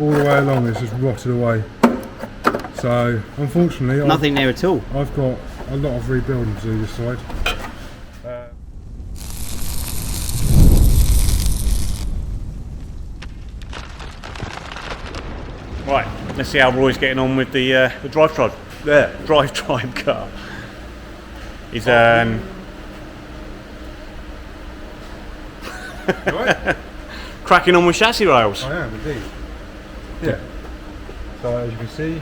all the way along it's just rotted away. So unfortunately, nothing there at all. I've got a lot of rebuilding to do this side. Right, let's see how Roy's getting on with the Drivetribe car. He's Right? cracking on with chassis rails. I am indeed. Yeah. So as you can see,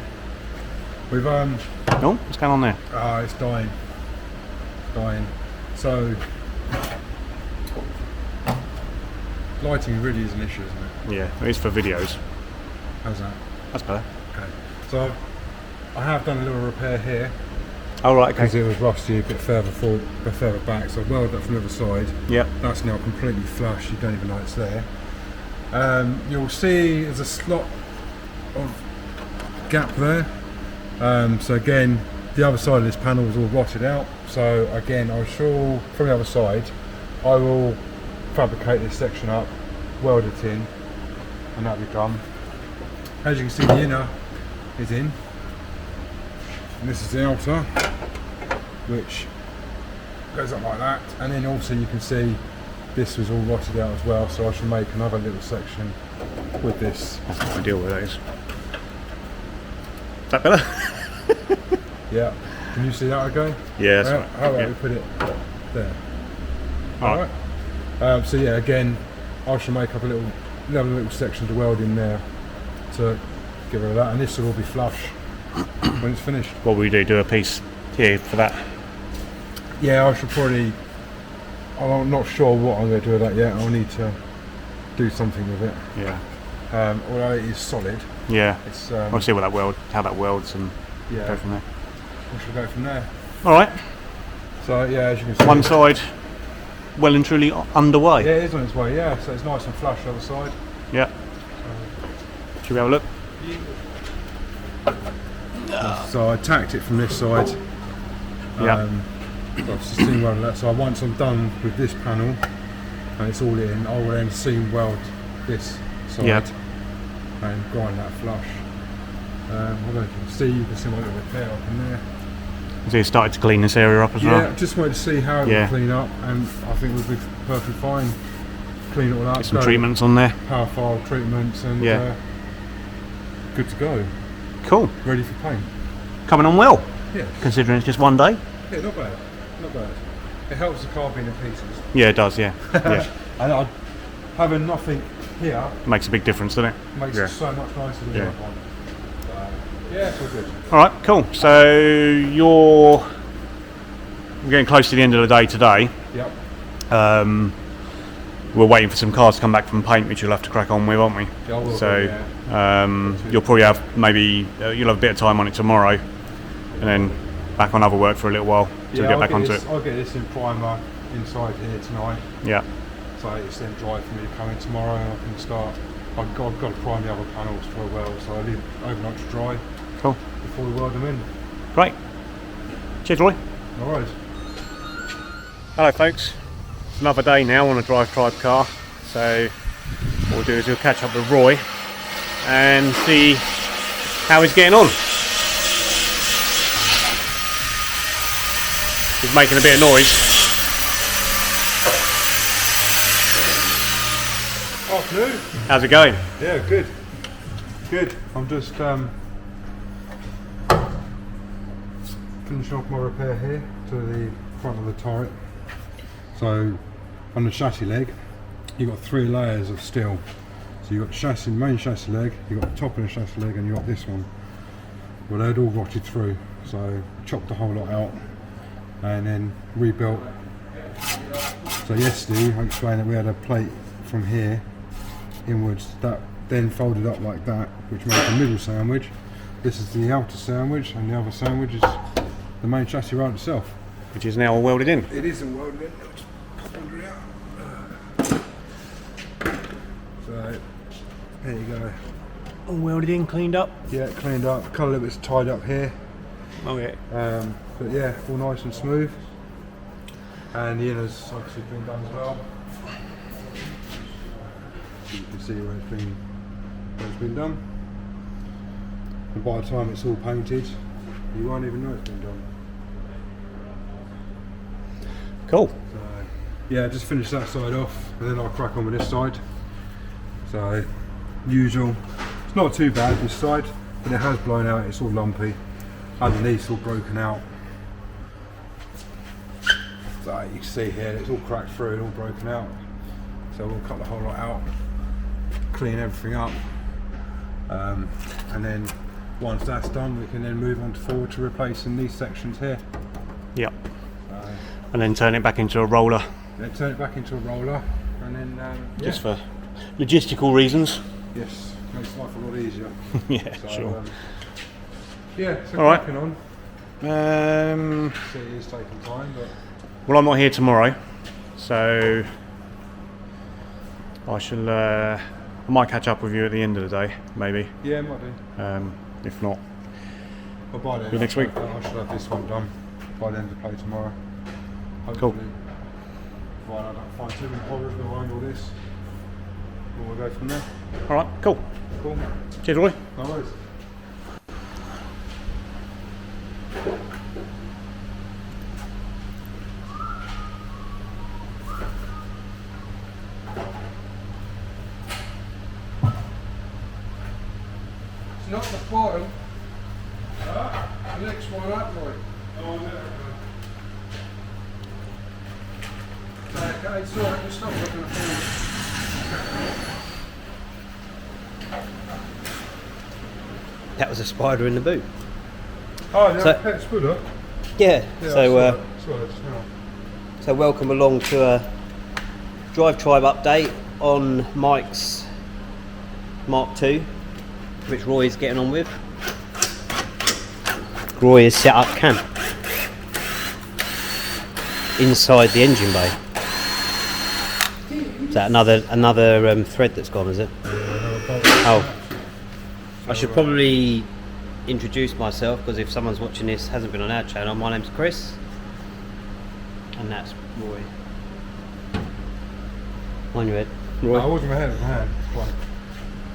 we've Oh, what's going on there? it's dying. Dying. So lighting really is an issue, isn't it? Yeah, it is for videos. How's that? That's better. Okay. So I have done a little repair here. Oh right, Because okay. it was rusty a bit further forward, a bit further back, so I welded that from the other side. Yep. That's now completely flush, you don't even know it's there. You'll see there's a slot of gap there. So again, the other side of this panel was all rotted out. So again, I shall, from the other side, I will fabricate this section up, weld it in, and that'll be done. As you can see, the inner is in. And this is the outer, which goes up like that, and then also you can see this was all rotted out as well, so I shall make another little section with this. That's not ideal with that is. Is that better? Yeah, can you see that okay? Yeah, that's right. How about Yeah. we put it there? Alright. So yeah, again, I shall make up another little section to weld in there to get rid of that, and this will all be flush when it's finished. What will we do? Do a piece here for that? Yeah, I should probably. I'm not sure what I'm going to do with that yet. I'll need to do something with it. Yeah. Although it is solid, Yeah. it's. We'll see what how that welds, and Yeah, go from there. we shall go from there. All right. So yeah, as you can see, One side, well and truly underway. Yeah, it is on its way. Yeah, so it's nice and flush the other side. Yeah. Should we have a look? So I tacked it from this side. Yeah. I've just seam welded that. So once I'm done with this panel and it's all in, I will then seam weld this side and grind that flush. I don't know if you can see my little repair up in there. So you started to clean this area up as well? Yeah, just wanted to see how it would clean up, and I think we'll be perfectly fine. Clean it all up. Get some treatments on there. Power file treatments and good to go. Cool. Ready for paint. Coming on well. Yeah. Considering it's just one day. Yeah, not bad. Not bad. It helps the car being in pieces. Yeah, it does. Yeah. Yeah. And having nothing here Makes a big difference, doesn't it? makes it so much nicer than the other one. Yeah, it's all good. All right. Cool. So we're getting close to the end of the day today. Yep. We're waiting for some cars to come back from paint, which you'll have to crack on with, aren't we? Yeah, I will So do, you'll probably have you'll have a bit of time on it tomorrow, and then back on other work for a little while to get back onto it. I'll get this in primer inside here tonight. Yeah. So it's then dry for me to come in tomorrow, and I can start. I've got to prime the other panels for a weld, so I leave it overnight to dry. Cool. Before we weld them in. Great. Cheers, Roy. All right. Hello, folks. It's another day now on a Drivetribe car. So what we'll do is we'll catch up with Roy and see how he's getting on. He's making a bit of noise. Afternoon. How's it going? Yeah, good. Good. I'm just finishing off my repair here to the front of the turret. So on the chassis leg, you've got 3 layers of steel. So you've got the chassis, main chassis leg, you've got the top of the chassis leg, and you've got this one. Well, they'd all rotted through, so chopped the whole lot out and then rebuilt. So yesterday I explained that we had a plate from here inwards that then folded up like that, which made the middle sandwich. This is the outer sandwich, and the other sandwich is the main chassis rail itself. Which is now all welded in. It isn't welded in. I'll just pop under it out. So there you go. All welded in, cleaned up. Yeah, cleaned up. A couple of bits tied up here. Oh yeah. But yeah, all nice and smooth. And the inner's obviously been done as well. So you can see where it's been done. and by the time it's all painted, you won't even know it's been done. Cool. So, yeah, just finish that side off, and then I'll crack on with this side. So, usual. It's not too bad this side, but it has blown out. It's all lumpy. Underneath's all broken out. So you can see here, it's all cracked through and all broken out. So we'll cut the whole lot out, clean everything up, and then once that's done, we can then move on forward to replacing these sections here. Yep. And then turn it back into a roller. Then turn it back into a roller, and then just for logistical reasons. Yes, makes life a lot easier. Yeah, so, sure. Yeah, so all right. cracking on. So it is taking time, but well, I'm not here tomorrow, so I shall. I might catch up with you at the end of the day, maybe. yeah, might do. If not, But by then, next week. I should have this one done by the end of the play tomorrow. Cool. Hopefully. Right, I don't find too many problems behind all this. We'll go from there. All right, cool. Cool. Cheers, Roy. No worries. It's not the bottom. The next one up, Roy. Oh, no. Okay, it's alright, just stop looking at the That was a spider in the boot. Oh, yeah, So- it's good, huh? Yeah. Yeah, So welcome along to a Drivetribe update on Mike's Mk2, which Roy is getting on with. Roy has set up camp inside the engine bay. Is that another thread that's gone? Is it? Oh, I should probably introduce myself, because if someone's watching this hasn't been on our channel. My name's Chris, and that's Roy. On your head, Roy. I wasn't ahead of my hand.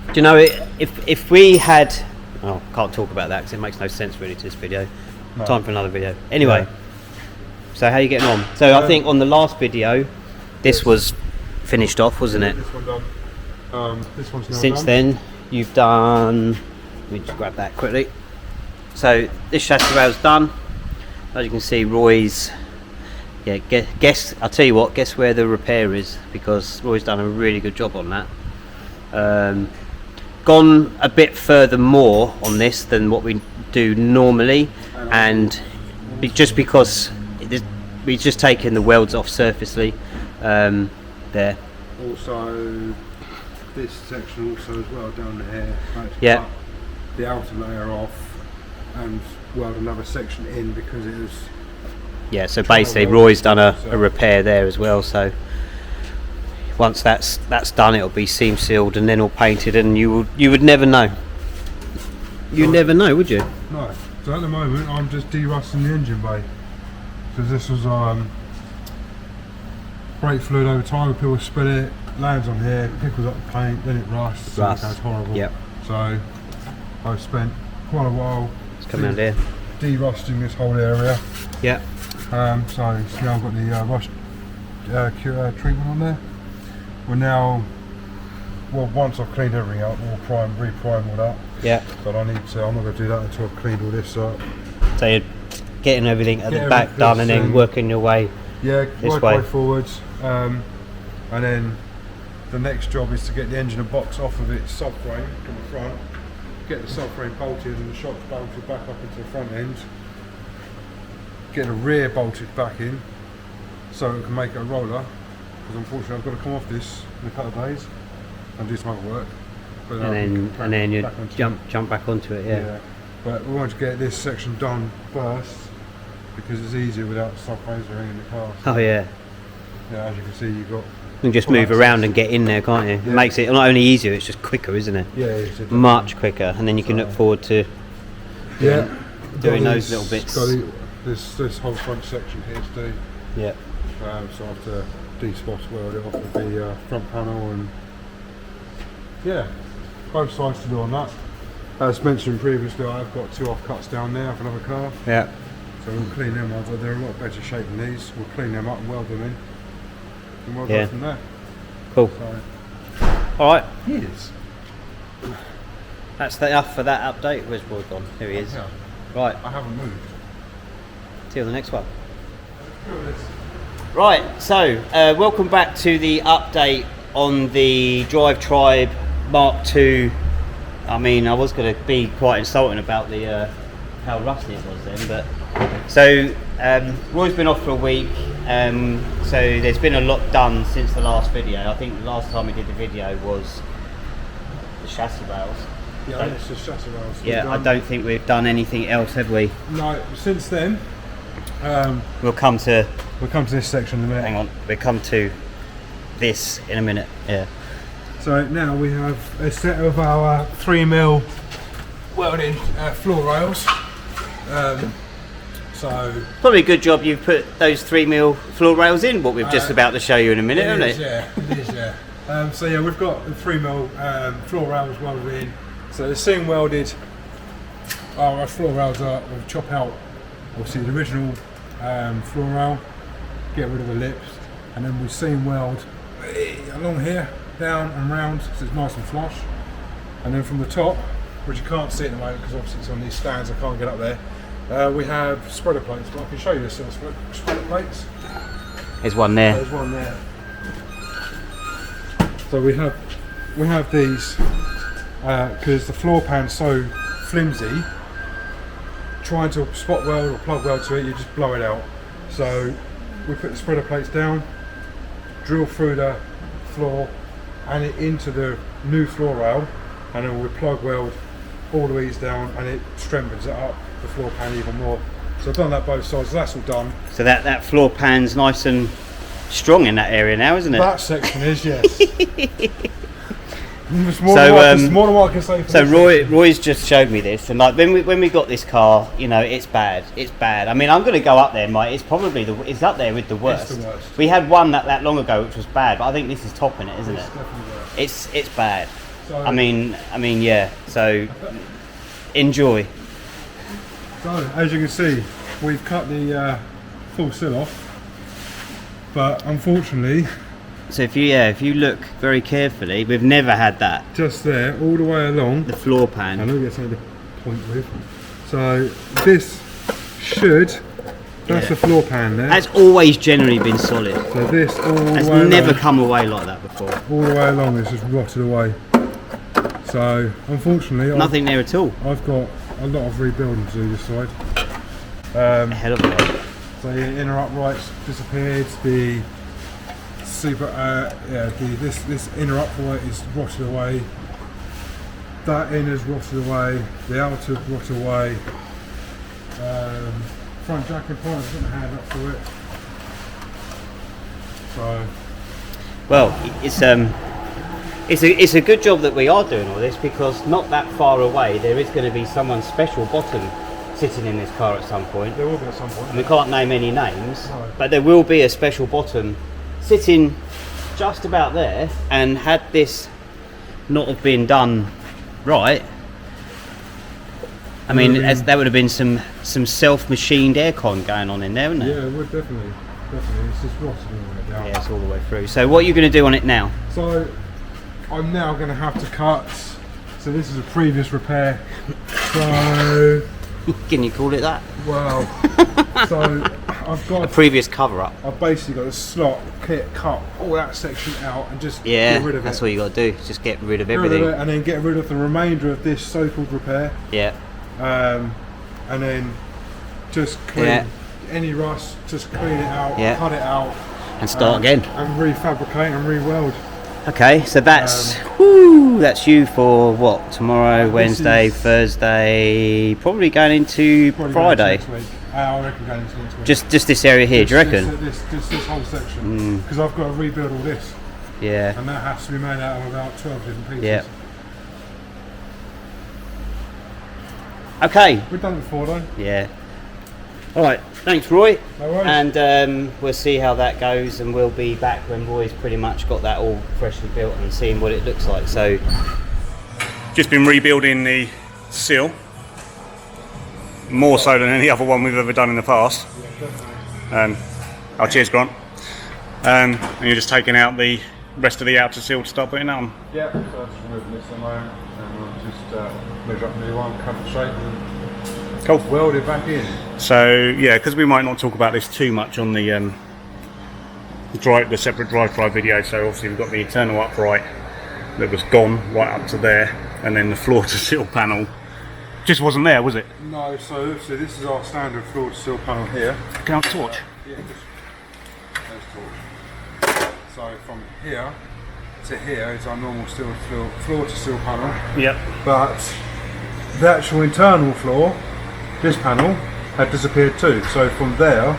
Do you know, if we had, oh, can't talk about that because it makes no sense really to this video. No. Time for another video. Anyway, Yeah. so how are you getting on? So I think on the last video, this was finished off, wasn't it? This one done. This one's now Since done. then, you've done. Let me just grab that quickly. So this chassis rail's done. As you can see, Roy's. Yeah, guess. I'll tell you what. Guess where the repair is, because Roy's done a really good job on that. Gone a bit further more on this than what we do normally, and just because we've just taken the welds off surfacely there. Also, this section also as well down here. Yeah. Cut the outer layer off and weld another section in because it was. Yeah, so basically Roy's done a repair there as well, so once that's done, it'll be seam sealed and then all painted, and you would never know. You'd never know, would you? No. So at the moment I'm just de-rusting the engine bay because this was brake fluid over time. People spill it, lands on here, pickles up the paint, then it rusts. And it goes horrible. Yep. So I've spent quite a while. It's coming out here. De-rusting this whole area. Yeah. So see, I've got the rust treatment on there. We're now, well, once I've cleaned everything up, we'll re-prime all that. Yeah. But I'm not going to do that until I've cleaned all this up. So you're getting everything at the Get back everything done and then fixed working your way. Yeah, This work way. way forwards. And then the next job is to get the engine and box off of its subframe from the front, get the subframe bolted and the shocks bolted back up into the front end, get the rear bolted back in so it can make it a roller, because unfortunately I've got to come off this in a couple of days and do some other work. But And then you jump back onto it, yeah. But we want to get this section done first because it's easier without the subframes or in the car. Oh yeah. Yeah, as you can see, you've got. You can just move around and get in there, can't you? It Yeah. makes it not only easier, it's just quicker, isn't it? Yeah, it's a Much quicker, and then you can look forward to Yeah, doing got those these- little bits. got this whole front section here to do. Yeah. So I have to de-spot weld it off of the front panel, and yeah, both sides to do on that. As mentioned previously, I've got 2 offcuts down there of another car. Yeah. So we'll clean them ones. They're a lot better shape than these. We'll clean them up and weld them in. And we'll go from there. Cool. So, Alright. yes. That's enough for that update. Where's Roy gone? Here he is. Yeah. Right, I haven't moved. till the next one. Right, so welcome back to the update on the Drivetribe Mk2. I mean, I was going to be quite insulting about the how rusty it was then, but so Roy's been off for a week, so there's been a lot done since the last video. I think the last time we did the video was the chassis rails. Yeah, it's just chassis rails. Yeah, I don't think we've done anything else, have we? No, since then, We'll come to this section in a minute. hang on. We'll come to this in a minute. Yeah. So now we have a set of our 3mm welding floor rails. So Probably a good job you've put those 3mm floor rails in. What we're just about to show you in a minute, isn't it? Yeah, it is, yeah. So yeah, we've got the 3mm floor rails welded in. So the seam welded. Our floor rails are, we'll chop out obviously the original floor rail, get rid of the lips, and then we seam weld along here, down and round, so it's nice and flush. And then from the top, which you can't see at the moment because obviously it's on these stands, I can't get up there. We have spreader plates, but I can show you the spreader plates. There's one there. There's one there. So we have these because the floor pan's so flimsy. Trying to spot weld or plug weld to it, you just blow it out. So we put the spreader plates down, drill through the floor and it into the new floor rail, and then we plug weld all the ways down, and it strengthens it up the floor pan even more. So I've done that both sides, so that's all done. So that floor pan's nice and strong in that area now, isn't it? That section is, yes. It's more, more than what I can say for so this Roy's just showed me this, and like when we got this car, you know, it's bad. I mean, I'm going to go up there, Mike. It's probably it's up there with the worst. It's the worst. We had one that long ago which was bad, but I think this is topping it, isn't It's it? definitely worse. It's bad. So, I mean, yeah. So enjoy. So as you can see, we've cut the full sill off, but unfortunately, So if you look very carefully, we've never had that. just there, all the way along, The floor pan. and let me get something to point with. So this should, that's the floor pan there. That's always generally been solid. So this all It's the way never along, come away like that before. all the way along, it's just rotted away. So unfortunately, Nothing there at all. I've got a lot of rebuilding to do this side. A hell of a lot. So the inner uprights disappeared. The super, this inner upright is rotted away. That inner's rotted away. The outer rotted away. Front jacket point, I put my hand up to it. So Well, it's a good job that we are doing all this, because not that far away there is going to be someone's special bottom sitting in this car at some point. there will be at some point. And we can't name any names, No. but there will be a special bottom sitting just about there, and had this not have been done right, I mean, there would have been some self-machined aircon going on in there, wouldn't it? Yeah, it would definitely. It's just rotted all the way down. Yeah, it's all the way through. So what are you going to do on it now? So I'm now going to have to cut. So this is a previous repair. So Can you call it that? well, so I've A got. previous cover-up. I've basically got a slot, cut all that section out and just Yeah, get rid of that's it. all you got to do. Just get rid of Get rid everything. of it, and then get rid of the remainder of this so-called repair, Yeah. and then just clean any rust, just clean it out, cut it out, And start again. and refabricate and re-weld. Okay, so that's that's you for what? Tomorrow, Wednesday, is- Thursday, probably going into Probably Friday. going into next week. I reckon going into next week. Just this area here, do you reckon? This whole section, because I've got to rebuild all this, Yeah. and that has to be made out of about 12 different pieces. Yeah. Okay. We've done it before though. Yeah. All right. Thanks, Roy. No worries. And we'll see how that goes, and we'll be back when Roy's pretty much got that all freshly built and seeing what it looks like. So Just been rebuilding the sill, more so than any other one we've ever done in the past. Oh, cheers, Grant. And you're just taking out the rest of the outer sill to start putting that on. Yeah, so I'm just removing this at the moment, and we'll just measure up the new one, cut it straight, and Cool. weld it back in. So yeah, because we might not talk about this too much on the separate Drivetribe video. So obviously we've got the internal upright that was gone right up to there, and then the floor to sill panel just wasn't there, was it? No, so this is our standard floor to sill panel here. Can I have a torch? Yeah, just there's torch. So from here to here is our normal floor to sill panel. Yep. But the actual internal floor, this panel, had disappeared too. So from there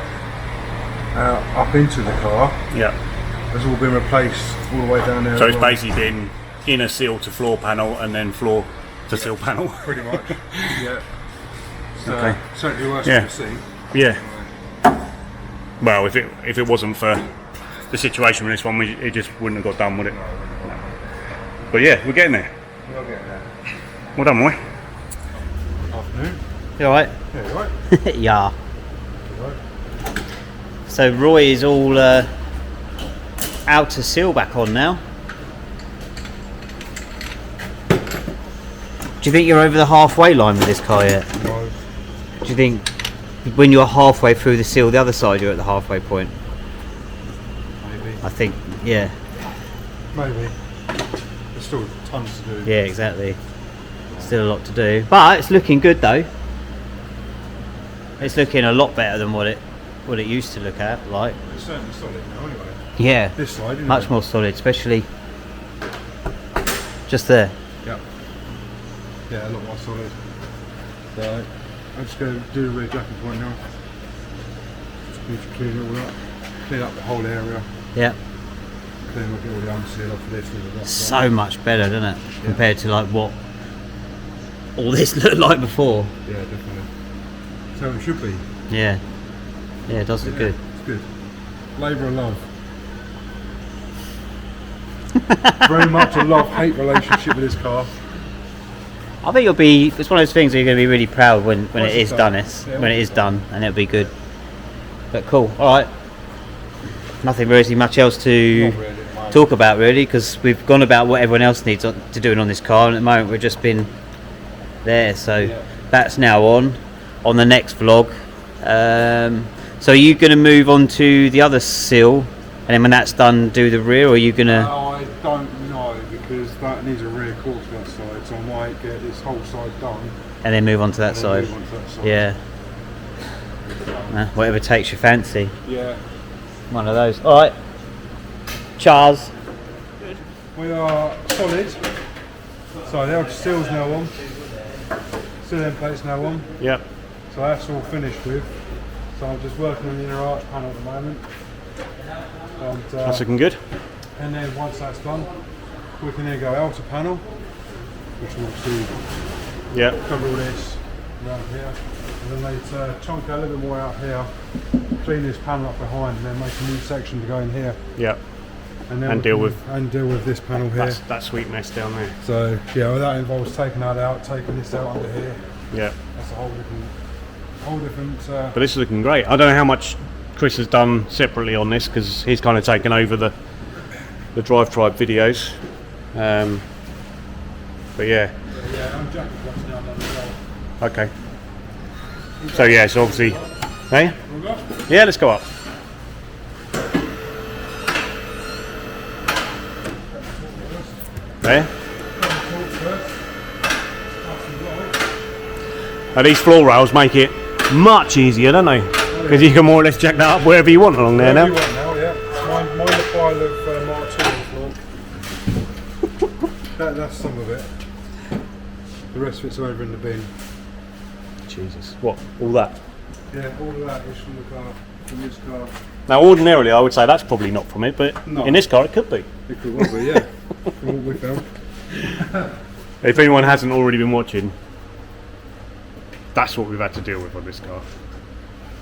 up into the car, Yep. has all been replaced all the way down there. So as it's well. basically been inner sill to floor panel and then floor to sill panel. Pretty much. Yeah. So, Okay. certainly worse Yeah. to see. Yeah. Well, if it wasn't for the situation with this one, it just wouldn't have got done, would it? No. But yeah, we're getting there. We'll get there. Well done, Roy. Afternoon. You alright? Yeah, you right? Yeah. You right? So Roy is all outer sill back on now. Do you think you're over the halfway line with this car yet? No. Do you think when you're halfway through the sill, the other side you're at the halfway point? Maybe. I think, yeah. Maybe. There's still tons to do. Yeah, exactly. Still a lot to do. But it's looking good though. It's looking a lot better than what it used to look at, like. It's certainly solid now anyway. Yeah. This side, isn't Much it? more solid, especially just there. Yeah. Yeah, a lot more solid. So I'm just going to do the rear jacking point now. Just need to clean it all up. Clean up the whole area. Yeah. Clean up all the unseal off of this and the rest. So much better, doesn't it? Compared to like what all this looked like before. Yeah, definitely. So it should be. Yeah. Yeah, it does look good. It's good. Labour and love. Very much a love-hate relationship with this car. I think it's one of those things where you're going to be really proud when Once it is it's done. done. Yeah, When it once is it's done, and it'll be good. But cool. All right. Nothing really much else to Not really at the moment. talk about really, because we've gone about what everyone else needs to do on this car, and at the moment we've just been there. So Yeah. that's now on the next vlog. So are you going to move on to the other sill, and then when that's done, do the rear, or are you going to? I don't know, because that needs a rear course to that side, so I might get this whole side done. And then move on to that and then side. move on to that side. Yeah. Whatever takes your fancy. Yeah. One of those. All right. Charles. We are solid. So the outer sill's now on. Sill end plate's now on. Yep. So that's all finished with. So I'm just working on the inner arch panel at the moment. And, That's looking good. and then once that's done, we can then go outer panel, which will obviously Yep. cover all this around here. And then they chunk a little bit more out here, clean this panel up behind, and then make a new section to go in here. Yep. And, then And we deal can- with- and deal with this panel here. That's that sweet mess down there. So yeah, well, that involves taking that out, taking this out under here. Yeah. That's a whole different. But this is looking great. I don't know how much Chris has done separately on this, because he's kind of taken over the Drivetribe videos. But yeah. Yeah, I'm jacking what's now done as well. Okay. So yeah, so obviously, hey? We'll go. Yeah, let's go up. There. Now these floor rails make it much easier, don't they? Because you can more or less jack that up wherever you want along there Whatever now. you want now, yeah. Mind the pile of Mark II on the floor. That's some of it. The rest of it's over in the bin. Jesus. What? All that? Yeah, all of that is from the car, from this car. Now ordinarily I would say that's probably not from it, but No. in this car it could be. It could well be, yeah. From what we found. If anyone hasn't already been watching, that's what we've had to deal with on this car.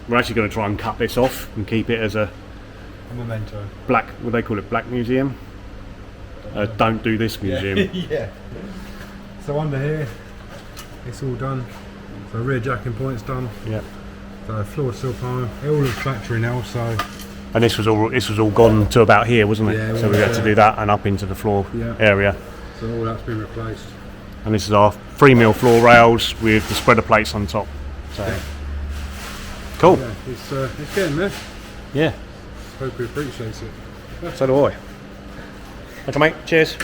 We're actually going to try and cut this off and keep it as a A memento. black, what do they call it, black museum? Don't do this museum. Yeah. So under here, it's all done. So rear jacking point's done. Yeah. So floor sill panel, it all looks factory now. So And this was all gone to about here, wasn't it? Yeah, so we had to do that and up into the floor area. So all that's been replaced. And this is our 3mm floor rails with the spreader plates on top. So cool. Yeah, it's getting there. Yeah. Hope he appreciates it. So do I. Okay, mate. Cheers.